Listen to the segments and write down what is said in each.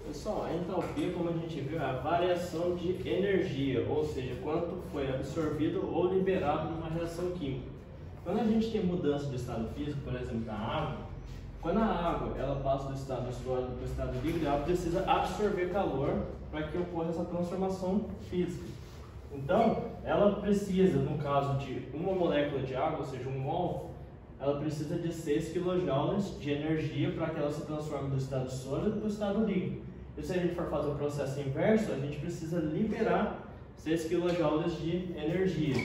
Pessoal, a entalpia, como a gente viu, é a variação de energia, ou seja, quanto foi absorvido ou liberado numa reação química. Quando a gente tem mudança de estado físico, por exemplo, da água, quando a água ela passa do estado sólido para o estado líquido, ela precisa absorver calor para que ocorra essa transformação física. Então, ela precisa, no caso de uma molécula de água, ou seja, um mol, ela precisa de 6 kJ de energia para que ela se transforme do estado sólido para o estado líquido. E se a gente for fazer o processo inverso, a gente precisa liberar 6 kJ de energia.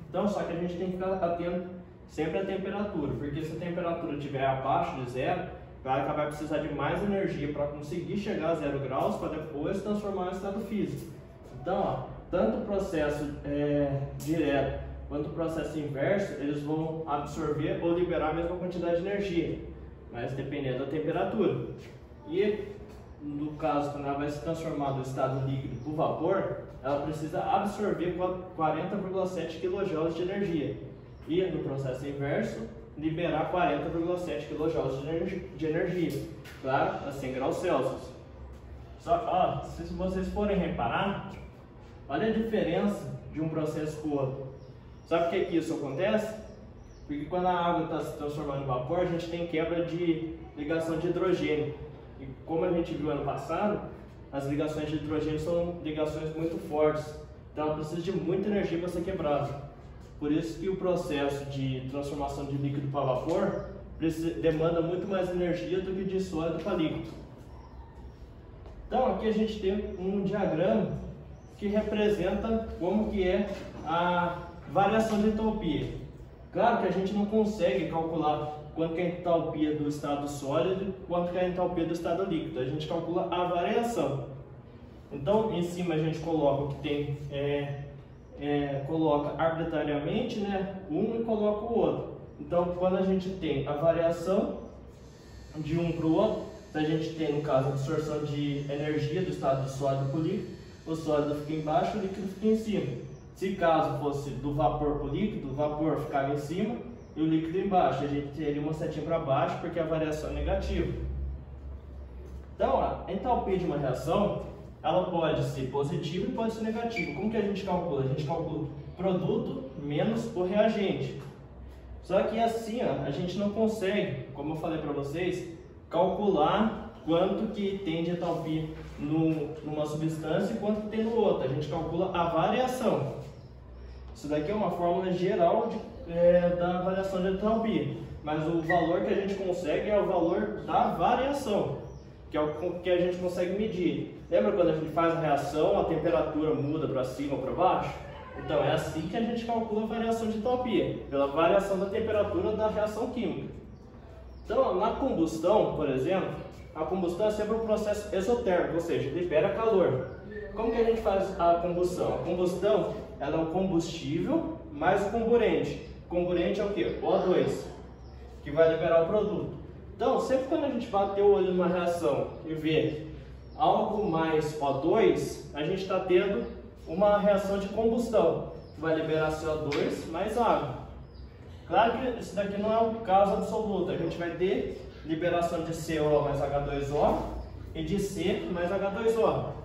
Então, só que a gente tem que ficar atento sempre à temperatura, porque se a temperatura estiver abaixo de zero, ela vai precisar de mais energia para conseguir chegar a 0 graus para depois transformar em estado físico. Então, ó, tanto o processo direto quanto o processo inverso, eles vão absorver ou liberar a mesma quantidade de energia, mas dependendo da temperatura. E no caso, quando ela vai se transformar do estado líquido para o vapor, ela precisa absorver 40,7 kJ de energia. E no processo inverso, liberar 40,7 kJ de energia, claro, a 100 graus Celsius. Só, ó, se vocês forem reparar, olha a diferença de um processo para o outro. Sabe por que isso acontece? Porque quando a água está se transformando em vapor, a gente tem quebra de ligação de hidrogênio. E como a gente viu ano passado, as ligações de hidrogênio são ligações muito fortes. Então ela precisa de muita energia para ser quebrada. Por isso que o processo de transformação de líquido para vapor demanda muito mais energia do que de sólido para líquido. Então aqui a gente tem um diagrama que representa como que é a variação de entalpia. Claro que a gente não consegue calcular quanto que é a entalpia do estado sólido e quanto que é a entalpia do estado líquido. A gente calcula a variação. Então, em cima a gente coloca o que tem, coloca arbitrariamente, né, um e coloca o outro. Então, quando a gente tem a variação de um para o outro, se a gente tem, no caso, a absorção de energia do estado sólido para o líquido, o sólido fica embaixo, o líquido fica em cima. Se caso fosse do vapor para o líquido, o vapor ficava em cima e o líquido embaixo. A gente teria uma setinha para baixo porque a variação é negativa. Então, a entalpia de uma reação, ela pode ser positiva e pode ser negativa. Como que a gente calcula? A gente calcula produto menos o reagente. Só que assim, ó, a gente não consegue, como eu falei para vocês, calcular quanto que tem de entalpia numa substância e quanto tem no outro. A gente calcula a variação. Isso daqui é uma fórmula geral da variação de entalpia, mas o valor que a gente consegue é o valor da variação, que é o que a gente consegue medir. Lembra quando a gente faz a reação, a temperatura muda para cima ou para baixo? Então é assim que a gente calcula a variação de entalpia, pela variação da temperatura da reação química. Então, na combustão, por exemplo, a combustão é sempre um processo exotérmico, ou seja, libera calor. Como que a gente faz a combustão? A combustão ela é o combustível mais o comburente. O comburente é o que? O O2, que vai liberar o produto. Então, sempre quando a gente bater o olho numa reação e ver algo mais O2, a gente está tendo uma reação de combustão, que vai liberar CO2 mais água. Claro que isso daqui não é o caso absoluto, a gente vai ter liberação de CO mais H2O e de C mais H2O.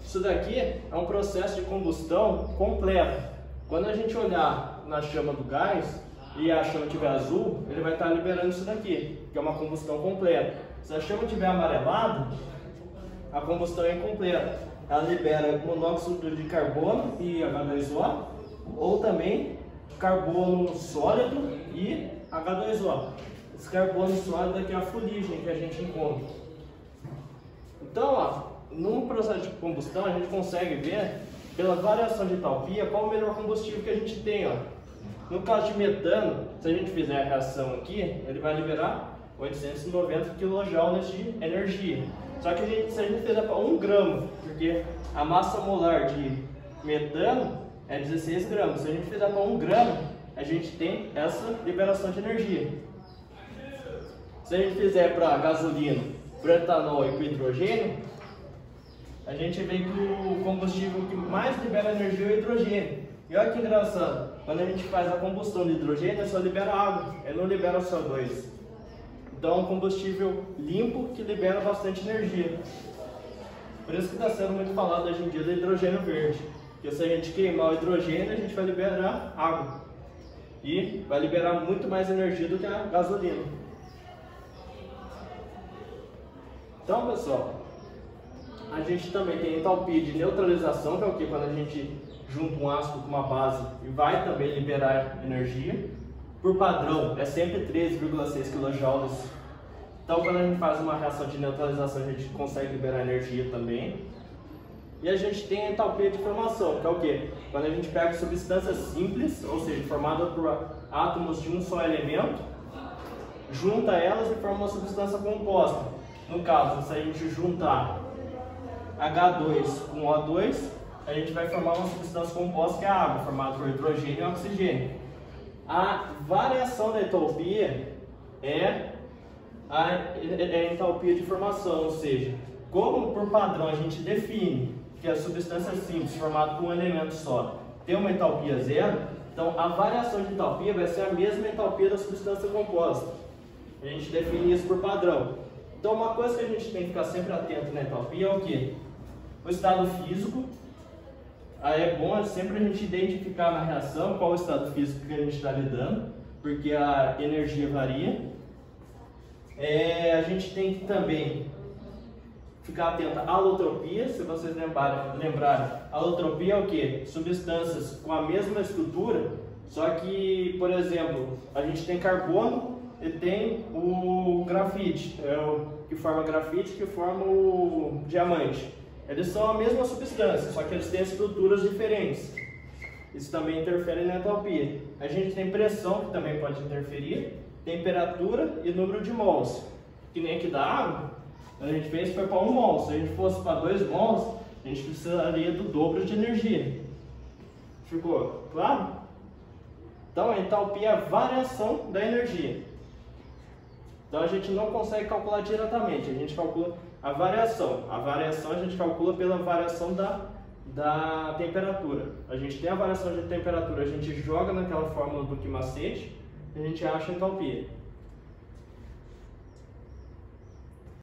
Isso daqui é um processo de combustão completo. Quando a gente olhar na chama do gás e a chama estiver azul, ele vai estar liberando isso daqui, que é uma combustão completa. Se a chama estiver amarelada, a combustão é incompleta. Ela libera monóxido de carbono e H2O, ou também carbono sólido e H2O. Esse carbono sólido aqui é a fuligem que a gente encontra. Então, ó, num processo de combustão, a gente consegue ver, pela variação de entalpia, qual o melhor combustível que a gente tem. Ó. No caso de metano, se a gente fizer a reação aqui, ele vai liberar 890 kJ de energia. Só que se a gente fizer para 1 gramo, porque a massa molar de metano é 16 gramas. Se a gente fizer para 1 gramo, a gente tem essa liberação de energia. Se a gente fizer para gasolina, para etanol e para hidrogênio, a gente vê que o combustível que mais libera energia é o hidrogênio. E olha que engraçado, quando a gente faz a combustão de hidrogênio, só libera água, ele não libera CO2. Então, é um combustível limpo que libera bastante energia. Por isso que está sendo muito falado hoje em dia do hidrogênio verde. Porque se a gente queimar o hidrogênio, a gente vai liberar água. E vai liberar muito mais energia do que a gasolina. Então, pessoal, a gente também tem a entalpia de neutralização, que é o que? Quando a gente junta um ácido com uma base e vai também liberar energia. Por padrão, é sempre 13,6 kJ. Então, quando a gente faz uma reação de neutralização, a gente consegue liberar energia também. E a gente tem a entalpia de formação, que é o que? Quando a gente pega substâncias simples, ou seja, formadas por átomos de um só elemento, junta elas e forma uma substância composta. No caso, se a gente juntar H2 com O2, a gente vai formar uma substância composta que é a água, formada por hidrogênio e oxigênio. A variação da entalpia é a entalpia de formação, ou seja, como por padrão a gente define que a substância simples formada por um elemento só tem uma entalpia zero, então a variação de entalpia vai ser a mesma entalpia da substância composta. A gente define isso por padrão. Então uma coisa que a gente tem que ficar sempre atento na entalpia é o que? O estado físico. Aí é bom sempre a gente identificar na reação qual o estado físico que a gente está lidando, porque a energia varia. A gente tem que também ficar atento à alotropia. Se vocês lembrarem, alotropia é o que? Substâncias com a mesma estrutura, só que, por exemplo, a gente tem carbono e tem o grafite, que forma grafite, que forma o diamante. Eles são a mesma substância, só que eles têm estruturas diferentes. Isso também interfere na entalpia. A gente tem pressão, que também pode interferir, temperatura e número de mols. Que nem aqui da água, a gente fez foi para 1 mol. Se a gente fosse para 2 mols, a gente precisaria do dobro de energia. Ficou claro? Então a entalpia é a variação da energia. Então a gente não consegue calcular diretamente, a gente calcula a variação. A variação a gente calcula pela variação da temperatura. A gente tem a variação de temperatura, a gente joga naquela fórmula do Quincamacete e a gente acha a entalpia.